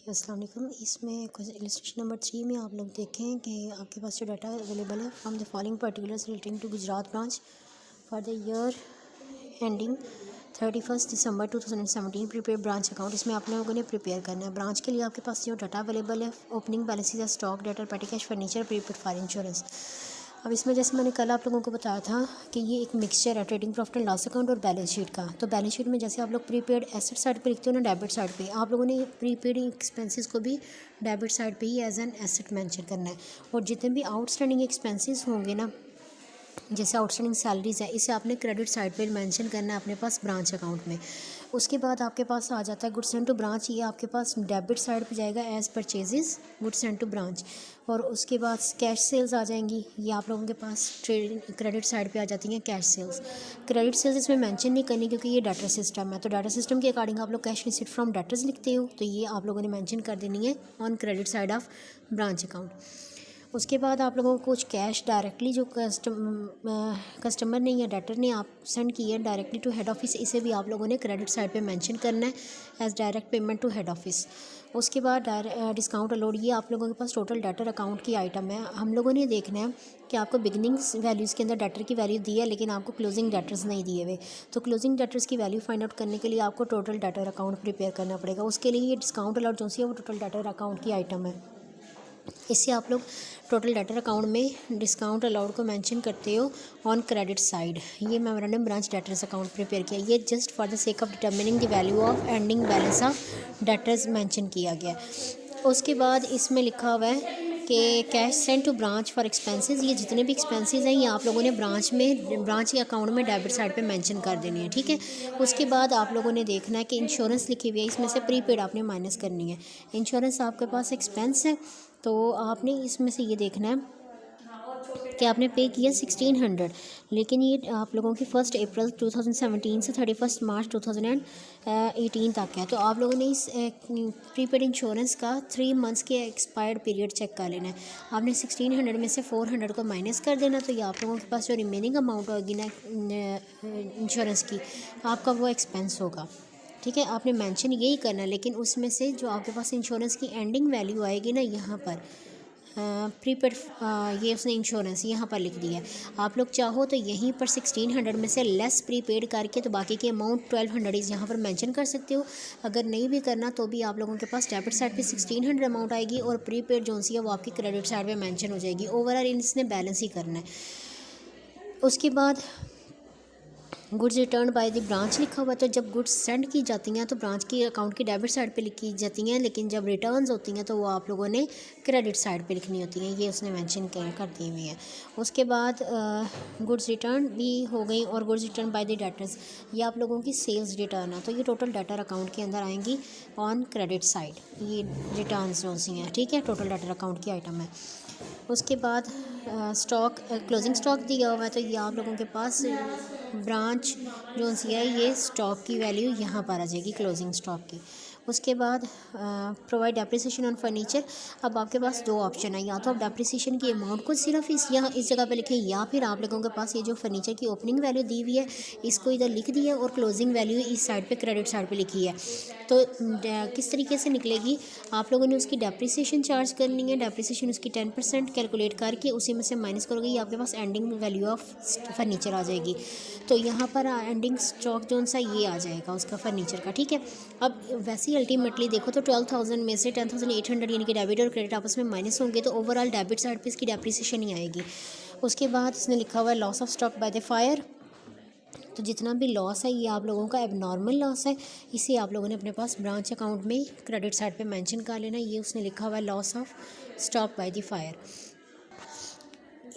अस्सलाम वालेकुम। इसमें इलस्ट्रेशन नंबर 3 में आप लोग देखें कि आपके पास जो डाटा अवेलेबल है from the following particulars relating to Gujarat branch for the year ending 31 December 2017 prepaid branch account. इसमें आप लोगों ने प्रिपेयर करना है। ब्रांच के लिए आपके पास जो डाटा अवेलेबल है, ओपनिंग बैलेंसेस है, स्टॉक डाटा, पेटी cash, furniture, prepaid for insurance. अब इसमें जैसे मैंने कल आप लोगों को बताया था कि ये एक मिक्सचर है trading profit and loss account और बैलेंस शीट का। तो बैलेंस शीट में जैसे आप लोग प्रीपेड एसेट साइड पे लिखते हो ना, डेबिट साइड पे आप लोगों ने प्रीपेड एक्सपेंसेस को भी डेबिट साइड पे ही एज एन एसेट मेंशन करना है। और जितने भी आउटस्टैंडिंग एक्सपेंसेस होंगे ना, जैसे आउटस्टैंडिंग सैलरीज है, इसे आपने क्रेडिट साइड पे मेंशन करना है अपने पास ब्रांच अकाउंट में। उसके बाद आपके पास आ जाता है गुड्स सेंड टू ब्रांच। ये आपके पास डेबिट साइड पे जाएगा as purchases goods send to branch. और उसके बाद कैश सेल्स आ जाएंगी, ये आप लोगों के पास क्रेडिट साइड पे आ जाती हैं कैश सेल्स। क्रेडिट सेल्स इसमें मेंशन नहीं करनी क्योंकि ये डाटा सिस्टम है, तो डाटा सिस्टम के अकॉर्डिंग आप लोग कैश रिसीट फ्रॉम डेटर्स लिखते हो, तो ये आप लोगों ने मेंशन कर देनी है on credit side of branch account. उसके बाद आप लोगों को कुछ कैश डायरेक्टली जो कस्टमर ने या डेटर ने आप सेंड किया डायरेक्टली टू हेड ऑफिस, इसे भी आप लोगों ने क्रेडिट साइड पे मेंशन करना है as direct payment to head office. उसके बाद डिस्काउंट अलाउड, ये आप लोगों के पास टोटल डेटर अकाउंट की आइटम है। हम लोगों ने देखना है कि आपको बिगनिंग वैल्यूज़ के अंदर डेटर की वैल्यू दी है लेकिन आपको क्लोजिंग डेटर्स नहीं दिए हुए, तो क्लोजिंग डेटर्स की वैल्यू फाइंड आउट करने के लिए आपको टोटल डेटर अकाउंट प्रिपेयर करना पड़ेगा। उसके लिए ये डिस्काउंट अलाउड जो सी है वो टोटल डेटर अकाउंट की आइटम है। इससे आप लोग टोटल डेटर अकाउंट में डिस्काउंट अलाउड को मेंशन करते हो ऑन क्रेडिट साइड। ये memorandum branch debtors account prepare किया, ये just for the sake of determining the value of ending balance of debtors mention किया गया। उसके बाद इसमें लिखा हुआ है कि cash send to branch for expenses, ये जितने भी एक्सपेंसेस हैं ये आप लोगों ने ब्रांच के अकाउंट में डेबिट साइड पे मेंशन कर देनी है, ठीक है। उसके बाद आप लोगों ने देखना है कि इंश्योरेंस लिखी हुई है, इसमें से प्रीपेड आपने माइनस करनी है। इंश्योरेंस आपके पास एक्सपेंस है, तो आपने इसमें से ये देखना है कि आपने पे किया 1600, लेकिन ये आप लोगों की 1 अप्रैल 2017 से 31 मार्च 2018 तक है। तो आप लोगों ने इस प्रीपेड इंश्योरेंस का 3 मंथ्स के एक्सपायर्ड पीरियड चेक कर लेना है। आपने 1600 में से 400 को माइनस कर देना, तो ये आप लोगों के पास जो रिमेनिंग अमाउंट होगी ना इंश्योरेंस की, आपका वो एक्सपेंस होगा, ठीक है। आपने मेंशन यही करना, लेकिन उसमें से जो आपके पास इंश्योरेंस की एंडिंग वैल्यू आएगी ना, यहाँ पर प्रीपेड ये उसने इंश्योरेंस यहाँ पर लिख दिया है। आप लोग चाहो तो यहीं पर 1600 में से लेस प्रीपेड करके तो बाकी के अमाउंट 1200 इस यहाँ पर मेंशन कर सकते हो। अगर नहीं भी करना तो भी आप लोगों के पास डेबिट साइड पे 1600 अमाउंट आएगी और प्रीपेड जो सी है वो आपकी क्रेडिट साइड पे मेंशन हो जाएगी। ओवरऑल इसने बैलेंस ही करना है। उसके बाद goods return by the branch लिखा हुआ है, तो जब गुड्स सेंड की जाती हैं तो ब्रांच की अकाउंट की डेबिट साइड पे लिखी जाती हैं, लेकिन जब रिटर्न्स होती हैं तो वो आप लोगों ने क्रेडिट साइड पे लिखनी होती हैं, ये उसने मेंशन कर दी हुई है। उसके बाद गुड्स रिटर्न भी हो गई और goods return by the debtors, ये आप लोगों की सेल्स रिटर्न है, तो ये टोटल डेटर अकाउंट के अंदर आएंगी ऑन क्रेडिट साइड। ये रिटर्न्स जो सी हैं, ठीक है, टोटल डेटर अकाउंट की आइटम है। उसके बाद स्टॉक क्लोजिंग स्टॉक दिया हुआ है, तो ये आप लोगों के पास ब्रांच जो सी है ये स्टॉक की वैल्यू यहाँ पर आ जाएगी क्लोजिंग स्टॉक की। उसके बाद प्रोवाइड डेप्रिसिएशन ऑन फर्नीचर। अब आपके पास दो ऑप्शन है, या तो आप डेप्रिसिएशन की अमाउंट को सिर्फ इस जगह पे लिखें, या फिर आप लोगों के पास ये जो फर्नीचर की ओपनिंग वैल्यू दी हुई है इसको इधर लिख दिया और क्लोजिंग वैल्यू इस साइड पे क्रेडिट साइड पे लिखी है। तो किस तरीके से निकलेगी, आप लोगों ने उसकी डेप्रिसिएशन चार्ज करनी है, डेप्रिसिएशन उसकी 10% कैलकुलेट करके उसी में से माइनस करोगे, ये आपके पास एंडिंग वैल्यू ऑफ फर्नीचर आ जाएगी। तो यहाँ पर एंडिंग स्टॉक जो सा ये आ जाएगा उसका फर्नीचर का, ठीक है। अब वैसे ही अल्टीमेटली देखो तो 12,000 में से 10,800 यानी कि डेबिट और क्रेडिट आपस में माइनस होंगे, तो ओवरऑल डेबिट साइड पे इसकी डेप्रिसिएशन ही आएगी। उसके बाद इसने लिखा हुआ है loss of stock by the fire, तो जितना भी लॉस है ये आप लोगों का एबनॉर्मल लॉस है, इसे आप लोगों ने अपने पास ब्रांच अकाउंट में क्रेडिट साइड पे मेंशन कर लेना। ये उसने लिखा हुआ है loss of stock by the fire.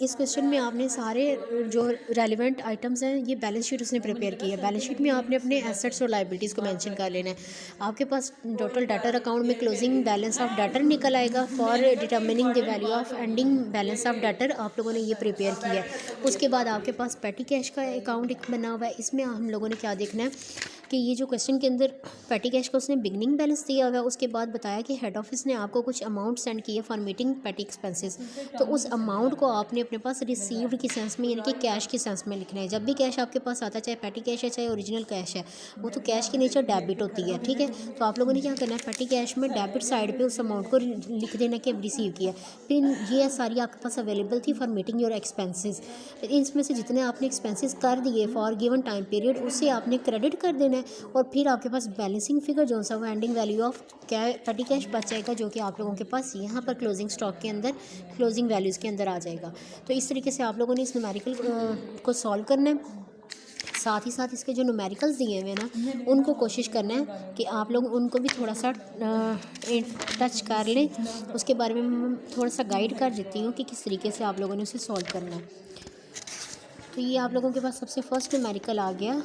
इस क्वेश्चन में आपने सारे जो रेलिवेंट आइटम्स हैं ये बैलेंस शीट उसने प्रिपेयर की है। बैलेंस शीट में आपने अपने एसेट्स और लाइबिलिटीज़ को मेंशन कर लेना है। आपके पास टोटल डेटर अकाउंट में क्लोजिंग बैलेंस ऑफ डेटर निकल आएगा for determining the value of ending balance of debtor, आप लोगों ने ये प्रिपेयर किया है। उसके बाद आपके पास पेटी कैश का अकाउंट एक बना हुआ है, इसमें हम लोगों ने क्या देखना है कि ये जो क्वेश्चन के अंदर पेटी कैश का उसने बिगनिंग बैलेंस दिया हुआ है, उसके बाद बताया कि हेड ऑफिस ने आपको कुछ अमाउंट सेंड किए फॉर मीटिंग पेटी एक्सपेंसेस, तो उस अमाउंट को आपने अपने पास रिसीव्ड की सेंस में यानी कि कैश की सेंस में लिखना है। जब भी कैश आपके पास आता है, चाहे पेटी कैश है चाहे ओरिजिनल कैश है, वो तो कैश की नेचर डेबिट होती है, ठीक है। तो आप लोगों ने क्या करना है, पेटी कैश में डेबिट साइड पर उस अमाउंट को लिख देना कि रिसीव किया। फिर ये सारी आपके पास अवेलेबल थी फॉर मीटिंग योर एक्सपेंसेस, इसमें से जितने आपने एक्सपेंसेस कर दिए फॉर गिवन टाइम पीरियड उसे आपने क्रेडिट कर देना है, और फिर आपके पास बैलेंसिंग फिगर जो सा वो एंडिंग वैल्यू ऑफ पेटी कैश बच जाएगा, जो कि आप लोगों के पास यहाँ पर क्लोजिंग स्टॉक के अंदर क्लोजिंग वैल्यूज़ के अंदर आ जाएगा। तो इस तरीके से आप लोगों ने इस न्यूमेरिकल को सॉल्व करना है। साथ ही साथ इसके जो न्यूमेरिकल्स दिए हुए हैं ना, उनको कोशिश करना है कि आप लोग उनको भी थोड़ा सा टच कर लें। उसके बारे में मैं थोड़ा सा गाइड कर देती हूँ कि किस तरीके से आप लोगों ने उसे सॉल्व करना है। तो ये आप लोगों के पास सबसे फर्स्ट न्यूमेरिकल आ गया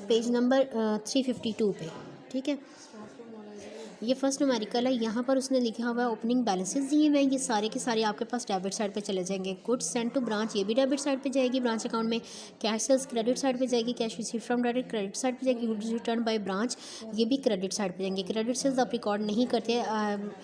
पेज नंबर 352 पे, ठीक है। ये फर्स्ट न्यूमेरिकल है। यहाँ पर उसने लिखा हुआ है ओपनिंग बैलेंसेस दिए हुए हैं, ये सारे के सारे आपके पास डेबिट साइड पे चले जाएंगे। गुड्स सेंड टू ब्रांच, ये भी डेबिट साइड पे जाएगी ब्रांच अकाउंट में। कैश सेल्स क्रेडिट साइड पे जाएगी, cash receive from direct credit side पे जाएगी। गुड्स रिटर्न बाय ब्रांच, ये भी क्रेडिट साइड पे जाएंगे। क्रेडिट सेल्स आप रिकॉर्ड नहीं करते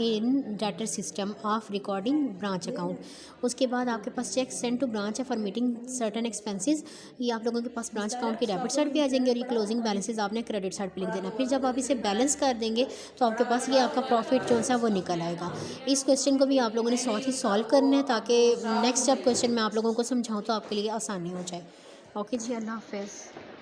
in data system of recording branch account. उसके बाद आपके पास चेक सेंड टू ब्रांच है फॉर मीटिंग सर्टन एक्सपेंसेस, ये आप लोगों के पास ब्रांच अकाउंट की डेबिट साइड पे आ जाएंगे, और ये क्लोजिंग बैलेंसेस आपने क्रेडिट साइड पे लिख देना। फिर जब आप इसे बैलेंस कर देंगे तो आपके पास ये आपका प्रॉफिट जो सा वो निकल आएगा। इस क्वेश्चन को भी आप लोगों ने साथ ही सॉल्व करना है, ताकि नेक्स्ट जब क्वेश्चन मैं आप लोगों को समझाऊँ तो आपके लिए आसानी हो जाए। ओके जी, अल्लाह हाफ़िज़।